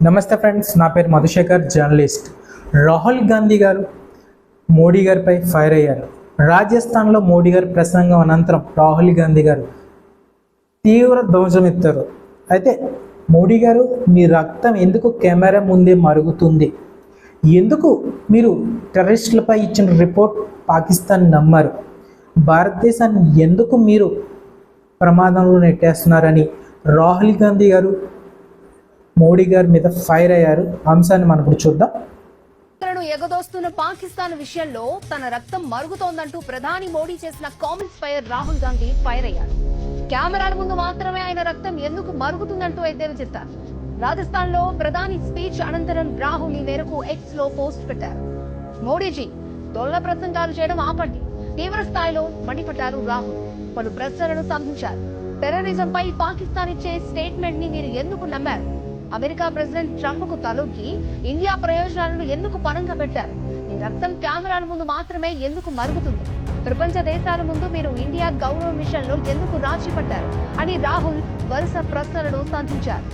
నమస్తే ఫ్రెండ్స్, నా పేరు మధుశేఖర్, జర్నలిస్ట్. రాహుల్ గాంధీ గారు మోడీ గారిపై ఫైర్ అయ్యారు. రాజస్థాన్లో మోడీ గారి ప్రసంగం అనంతరం రాహుల్ గాంధీ గారు తీవ్ర ధ్వజమెత్తారు. అయితే మోడీ గారు, మీ రక్తం ఎందుకు కెమెరా ముందే మరుగుతుంది? ఎందుకు మీరు టెర్రరిస్టులపై ఇచ్చిన రిపోర్ట్ పాకిస్తాన్ నమ్మారు? భారతదేశాన్ని ఎందుకు మీరు ప్రమాదంలో నెట్టేస్తున్నారని రాహుల్ గాంధీ గారు మోడీ గారి మీద ఫైర్ అయ్యారు. అంశాన్ని మనం ఇప్పుడు చూద్దాం. ఎగదోస్తున్న పాకిస్తాన్ విషయంలో తన రక్తం మరుగుతోందంటూ ప్రధాని మోడీ చేసిన కామెంట్స్ పై రాహుల్ గాంధీ ఫైర్ అయ్యారు. కెమెరాల ముందు మాత్రమే ఆయన రక్తం ఎందుకు మరుగుతుందంటూ ఎద్దేవా చేశారు. రాజస్థాన్ లో ప్రధాని స్పీచ్ అనంతరం రాహుల్ ఈ మేరకు ఎక్స్ లో పోస్ట్ పెట్టారు. మోడీజీ, దొల్ల ప్రసంగాలు చేయడం ఆపండి, తీవ్ర స్థాయిలో మండిపడ్డారు రాహుల్. పలు ప్రశ్నలను సంధించారు. టెర్రరిజం పై పాకిస్తాన్ ఇచ్చే స్టేట్మెంట్ ని మీరు ఎందుకు నమ్మారు? అమెరికా ప్రెసిడెంట్ ట్రంప్ కు తలొగ్గి ఇండియా ప్రయోజనాలను ఎందుకు పణంగా పెట్టారు? ఈ రక్తం కెమెరాల ముందు మాత్రమే ఎందుకు మరుగుతుంది? ప్రపంచ దేశాల ముందు మీరు ఇండియా గౌరవ మిషన్ లో ఎందుకు రాజీ పడ్డారు అని రాహుల్ వరుస ప్రశ్నలను సంధించారు.